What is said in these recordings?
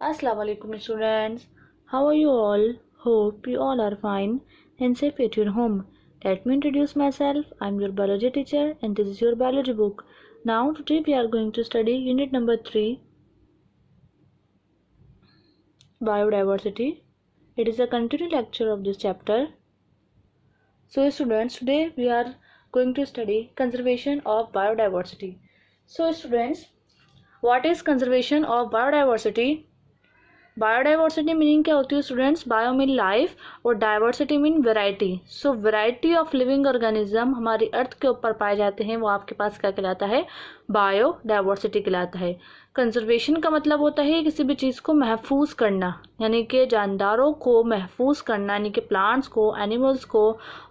Assalamu alaikum students. How are you all? Hope you all are fine and safe at your home. Let me introduce myself. I'm your biology teacher and this is your biology book. Now today we are going to study unit number 3, biodiversity. It is a continued lecture of this chapter. So students, today we are going to study conservation of biodiversity. So students, what is conservation of biodiversity? Biodiversity meaning क्या होती है students? Bio mean life और diversity mean variety. So variety of living organism हमारी अर्थ के ऊपर पाए जाते हैं, वो आपके पास क्या कहलाता है? बायोडाइवर्सिटी कहलाता है. कंजर्वेशन का मतलब होता है किसी भी चीज़ को महफूज करना, यानी कि जानदारों को महफूज करना, यानी कि प्लांट्स को, एनिमल्स को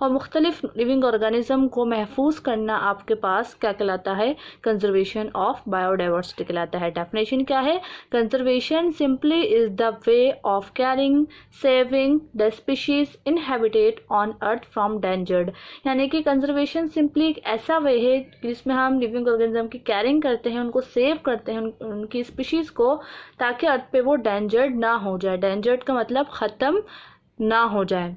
और मुख्तलिफ लिविंग ऑर्गेनिज्म को महफूज करना आपके पास क्या कहलाता है? कंजर्वेशन ऑफ बायोडाइवर्सिटी कहलाता है. डेफिनेशन क्या है? Conservation simply is the way of carrying saving the species inhabited on earth from endangered. यानी कि कंजर्वेशन सिंपली एक ऐसा वे है जिसमें हम लिविंग ऑर्गेनिज्म की कैरिंग करते हैं, उनको सेव करते हैं, उनकी स्पीशीज को, ताकि अर्थ पे वो डेंजर्ड ना हो जाए. डेंजर्ड का मतलब ख़त्म ना हो जाए.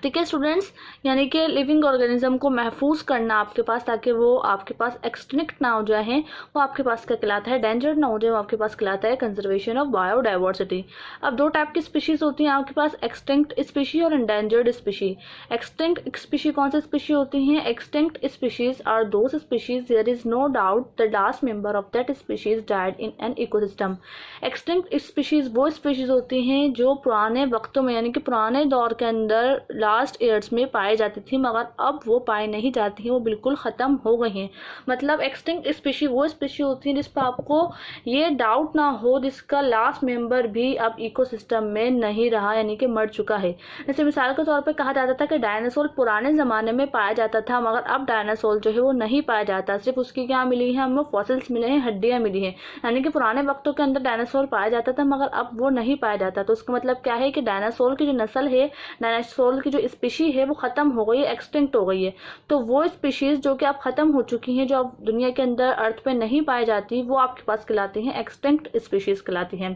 ठीक है स्टूडेंट्स, यानी कि लिविंग ऑर्गेनिज्म को महफूज करना आपके पास, ताकि वो आपके पास एक्सटिंक्ट ना हो जाए, वो आपके पास क्या कहलाता है? डेंजर्ड ना हो जाए, वो आपके पास कहलाता है कंजर्वेशन ऑफ बायोडाइवर्सिटी. अब दो टाइप की स्पीशीज होती हैं आपके पास, एक्सटिंक्ट स्पीशी और एंडेंजर्ड स्पीशी. एक्सटिंक्ट स्पीशी कौन सी स्पीशी होती हैं? Extinct species are those species there is no doubt the last member of that species died in an ecosystem. Extinct species वो स्पीशीज होती हैं जो पुराने वक्तों में, यानी कि पुराने दौर के अंदर लास्ट ईयर्स में पाई जाती थी, मगर अब वो पाई नहीं जाती हैं, वो बिल्कुल ख़त्म हो गई हैं. मतलब एक्सटिंक्ट स्पीशी वो स्पीशी होती हैं जिस पर आपको ये डाउट ना हो जिसका लास्ट मेंबर भी अब इकोसिस्टम में नहीं रहा, यानी कि मर चुका है. जैसे मिसाल के तौर पे कहा जाता था कि डायनासोर पुराने ज़माने में पाया जाता था, मगर अब डायनासोर जो है वो नहीं पाया जाता. सिर्फ उसकी क्या मिली है? हमें फॉसिल्स मिले हैं, हड्डियाँ मिली हैं. यानी कि पुराने वक्तों के अंदर डायनासोर पाया जाता था, मगर अब वो नहीं पाया जाता. तो उसका मतलब क्या है कि डायनासोर की जो नस्ल है, डायनासोर की जो स्पीशी है, वो ख़त्म हो गई है, एक्सटिंक्ट हो गई है. तो वो स्पीशीज़ जो कि अब ख़त्म हो चुकी हैं, जो अब दुनिया के अंदर अर्थ पे नहीं पाई जाती, वो आपके पास कहलाती हैं एक्सटिंक्ट स्पीशीज़ कहलाती हैं.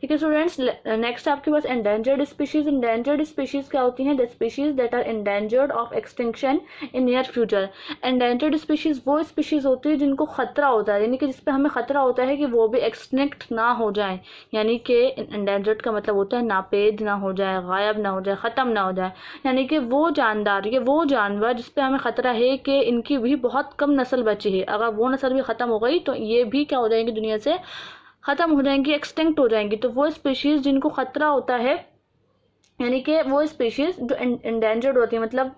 ठीक है स्टूडेंट्स, नेक्स्ट आपके पास एंडेंजर्ड स्पीशीज़. एंडेंजर्ड स्पीशीज़ क्या होती हैं? The species that are endangered of extinction in near future. Endangered species वो स्पीशीज़ होती है जिनको खतरा होता है, यानी कि जिसपे हमें खतरा होता है कि वो भी एक्सटिंक्ट ना हो जाए. यानी कि एंडेंजर्ड का मतलब होता है नापेद ना हो जाए, गायब ना हो जाए, ख़त्म ना हो जाए. यानी कि वो जानदार, ये वो जानवर जिस पे हमें ख़तरा है कि इनकी भी बहुत कम नस्ल बची है, अगर वो नस्ल भी ख़त्म हो गई तो ये भी क्या हो जाएंगी? दुनिया से ख़त्म हो जाएंगी, एक्सटिंक्ट हो जाएंगी. तो वो स्पीशीज़ जिनको ख़तरा होता है, यानी कि वो स्पीशीज़ जो एंडेंजर्ड होती है, मतलब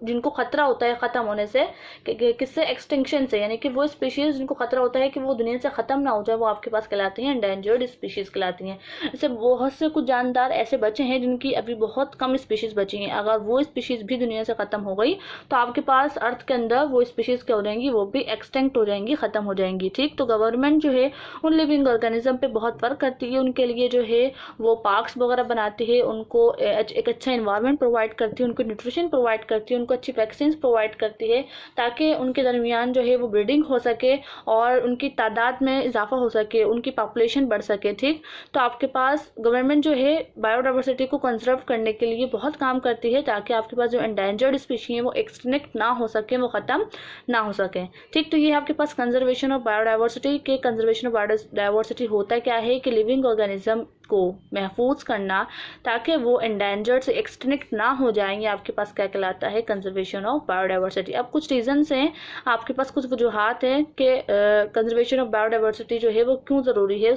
जिनको खतरा होता है ख़त्म होने से, किससे? एक्सटिंक्शन से. यानी कि वो स्पीशीज़ जिनको खतरा होता है कि वो दुनिया से ख़त्म ना हो जाए, वो आपके पास कहलाती हैं एंडेंजर्ड स्पीशीज़ कहलाती हैं. जैसे बहुत से कुछ जानदार ऐसे बचे हैं जिनकी अभी बहुत कम स्पीशीज़ बची हैं, अगर वो स्पीशीज़ भी दुनिया से ख़त्म हो गई तो आपके पास अर्थ के अंदर वो स्पीशीज़ क्या हो जाएंगी? वो भी एक्सटिंक्ट हो जाएंगी, ख़त्म हो जाएंगी. ठीक, तो गवर्नमेंट जो है उन लिविंग ऑर्गेनिज्म पे बहुत वर्क करती है, उनके लिए जो है वो पार्क्स वगैरह बनाती है, उनको एक अच्छा इन्वायरमेंट प्रोवाइड करती है, उनको न्यूट्रिशन प्रोवाइड करती है, उनको अच्छी वैक्सीन प्रोवाइड करती है, ताकि उनके दरमियान जो है वो ब्रीडिंग हो सके और उनकी तादाद में इजाफा हो सके, उनकी पॉपुलेशन बढ़ सके. ठीक, तो आपके पास गवर्नमेंट जो है बायोडाइवर्सिटी को कंजर्व करने के लिए बहुत काम करती है, ताकि आपके पास जो एंडेंजर्ड स्पीशी है वो एक्सटिंक्ट ना हो सके, वो ख़त्म ना हो सके. ठीक, तो ये आपके पास कंजर्वेशन ऑफ बायोडाइवर्सिटी के. कंजर्वेशन ऑफ बायोडाइवर्सिटी होता क्या है कि लिविंग ऑर्गेनिज्म को महफूज करना ताकि वो एंडेंजर्ड से एक्सटिंक्ट ना हो जाएंगे, आपके पास क्या कहलाता है? Conservation of biodiversity. अब कुछ रीजंस हैं आपके पास, कुछ वजूहात हैं कि कंजर्वेशन ऑफ बायोडाइवर्सिटी जो है वो क्यों ज़रूरी है,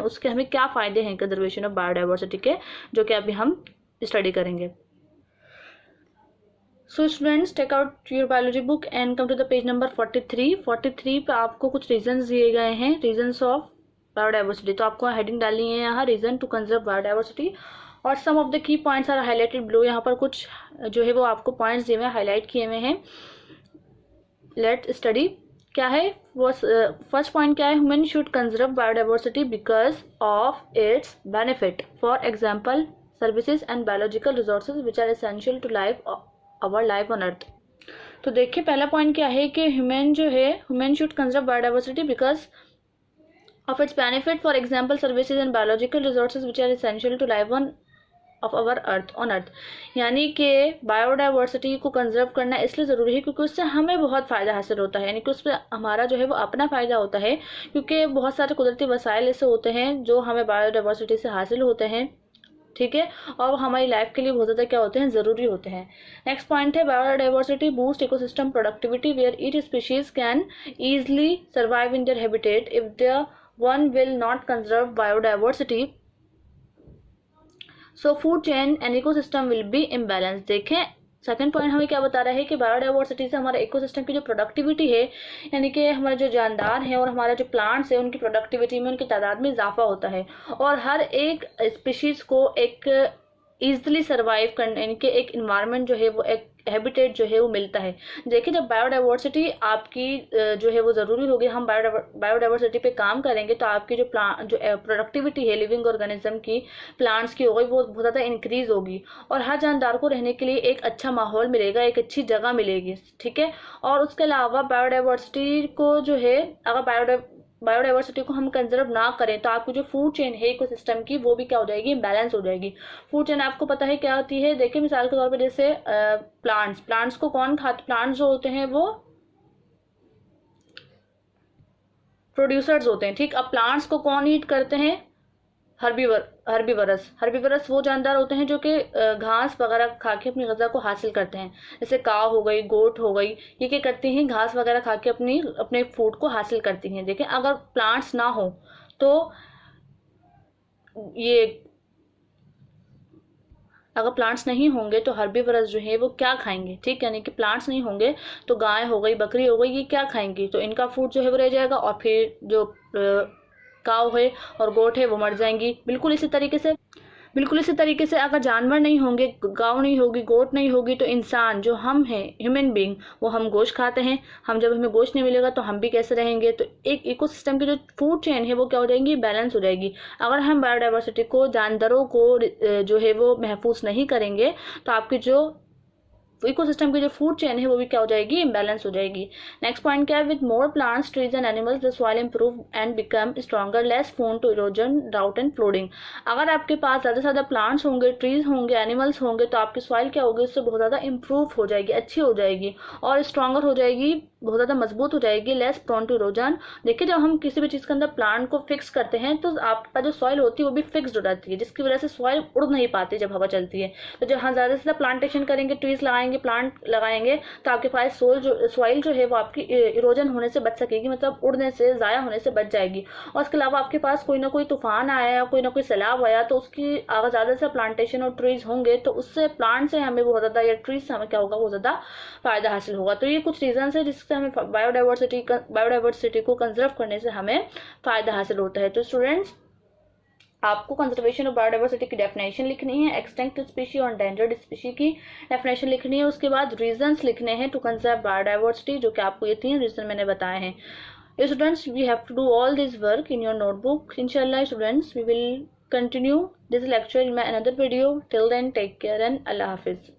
उसके हमें क्या फ़ायदे हैं कंजर्वेशन ऑफ बायोडाइवर्सिटी के, जो कि अभी हम स्टडी करेंगे. So students, take out your biology book and come to the page number 43. 43 पे आपको कुछ रीजंस दिए गए हैं, रीजंस ऑफ बायोडाइवर्सिटी. तो आपको हेडिंग डालनी है यहाँ, रीजन टू कंजर्व बायोडाइवर्सिटी, और some of the key points are highlighted blue. यहाँ पर कुछ जो है वो आपको पॉइंट्स दिए हुए हाईलाइट किए हुए हैं. Let study. क्या है वो? फर्स्ट पॉइंट क्या है? Human should conserve biodiversity because of its benefit. For example, services and biological resources which are essential to life our life on earth. तो देखिए पहला पॉइंट क्या है कि ह्यूमन जो है, human should conserve biodiversity because of its benefit, for example services and biological resources which are essential to life of our earth on earth. यानी कि बायोडाइवर्सिटी को कंजर्व करना इसलिए ज़रूरी है क्योंकि उससे हमें बहुत फ़ायदा हासिल होता है, यानी कि उसमें हमारा जो है वो अपना फ़ायदा होता है, क्योंकि बहुत सारे कुदरती वसाइल ऐसे होते हैं जो हमें बायोडाइवर्सिटी से हासिल होते हैं, ठीक है, और हमारी लाइफ के लिए बहुत ज़्यादा क्या होते हैं, ज़रूरी होते हैं। नेक्स्ट पॉइंट है biodiversity boost ecosystem productivity where each species can easily survive in their habitat if the one will not conserve biodiversity so food chain and ecosystem will be imbalance. देखें सेकंड पॉइंट हमें क्या बता रहा है कि biodiversity से हमारे ecosystem की जो प्रोडक्टिविटी है, यानी कि हमारे जो जानदार हैं और हमारे जो प्लांट्स हैं उनकी प्रोडक्टिविटी में, उनकी तादाद में इजाफा होता है, और हर एक स्पीशीज को एक ईजिली सर्वाइव करने, यानी कि एक इन्वायरमेंट जो है वो, एक हैबिटेट जो है वो मिलता है। देखिए जब बायोडाइवर्सिटी आपकी जो है वो ज़रूरी होगी, हम बायोडाइवर्सिटी पे काम करेंगे तो आपकी जो प्रोडक्टिविटी है लिविंग ऑर्गेनिज्म की, प्लांट्स की होगी, वो बहुत ज़्यादा इंक्रीज होगी, और हर जानदार को रहने के लिए एक अच्छा माहौल मिलेगा, एक अच्छी जगह मिलेगी, ठीक है। और उसके अलावा बायोडाइवर्सिटी को जो है, अगर बायोडाइवर्सिटी को हम कंजर्व ना करें तो आपकी जो फूड चेन है इकोसिस्टम की, वो भी क्या हो जाएगी, इम्बैलेंस हो जाएगी। फूड चेन आपको पता है क्या होती है, देखिए मिसाल के तौर पर जैसे प्लांट्स को कौन खाते, प्लांट्स जो होते हैं वो प्रोड्यूसर्स होते हैं, ठीक। अब प्लांट्स को कौन ईट करते हैं, हर्बीवरस वो जानदार होते हैं जो कि घास वगैरह खा के अपनी ग़िज़ा को हासिल करते हैं, जैसे काव हो गई, गोट हो गई, ये क्या करती हैं, घास वगैरह खा के अपने फूड को हासिल करती हैं। देखें अगर प्लांट्स ना हो तो अगर प्लांट्स नहीं होंगे तो हर्बीवरस जो है वो क्या खाएंगे, ठीक, यानी कि प्लांट्स नहीं होंगे तो गाय हो गई, बकरी हो गई, ये क्या खाएंगी, तो इनका फूड जो है वो रह जाएगा, और फिर जो काव है और गोट है वो मर जाएंगी। बिल्कुल इसी तरीके से अगर जानवर नहीं होंगे, गांव नहीं होगी, गोट नहीं होगी, तो इंसान जो हम हैं, ह्यूमन बीइंग, वो हम गोश्त खाते हैं, हम जब हमें गोश्त नहीं मिलेगा तो हम भी कैसे रहेंगे, तो एक इकोसिस्टम की जो फूड चेन है वो क्या हो जाएगी, बैलेंस हो जाएगी। अगर हम बायोडाइवर्सिटी को, जानदारों को जो है वो महफूज नहीं करेंगे तो आपकी जो इकोसिस्टम की जो फूड चेन है वो भी क्या हो जाएगी, इम्बैलेंस हो जाएगी। नेक्स्ट पॉइंट क्या है, with more plants trees and animals the soil improve and become stronger, less prone to erosion, drought and flooding. अगर आपके पास ज़्यादा से ज़्यादा प्लांट्स होंगे, ट्रीज होंगे, एनिमल्स होंगे, तो आपकी सॉइल क्या होगी, उससे बहुत ज़्यादा इंप्रूव हो जाएगी, अच्छी हो जाएगी, और स्ट्रॉन्गर हो जाएगी, बहुत ज़्यादा मजबूत हो जाएगी, लेस प्रोन टू इरोजन। देखिए जब हम किसी भी चीज़ के अंदर प्लांट को फिक्स करते हैं तो आपका जो सॉइल होती है वो भी फिक्स्ड हो जाती है, जिसकी वजह से सॉइल उड़ नहीं पाती जब हवा चलती है। तो जब हम ज़्यादा से ज़्यादा प्लांटेशन करेंगे, ट्रीज लगाएंगे, प्लांट लगाएंगे, तो आपके पास सॉइल जो है वो आपकी इरोजन होने से बच सकेगी, मतलब उड़ने से, ज़ाया होने से बच जाएगी। और इसके अलावा आपके पास कोई ना कोई तूफान आया या कोई ना कोई सैलाब आया तो उसकी अगर ज़्यादा से प्लांटेशन और ट्रीज होंगे तो उससे प्लांट से हमें बहुत ज़्यादा, या ट्रीज से हमें क्या होगा, बहुत ज़्यादा फायदा हासिल होगा। तो ये कुछ रीजन है जिससे हमें बायोडाइवर्सिटी को कंजर्व करने से हमें फ़ायदा हासिल होता है। तो स्टूडेंट्स आपको कंजर्वेशन ऑफ बायोडाइवर्सिटी की डेफिनेशन लिखनी है, एक्सटिंक्ट स्पीशी और एंडेंजर्ड स्पीशी की डेफिनेशन लिखनी है, उसके बाद रीजंस लिखने हैं टू कंजर्व बायोडाइवर्सिटी, जो कि आपको ये 3 रीजन मैंने बताए हैं। Students we have to do all this work in your notebook. इंशाल्लाह students we will continue this lecture in my another video. Till then, take care and Allah Hafiz.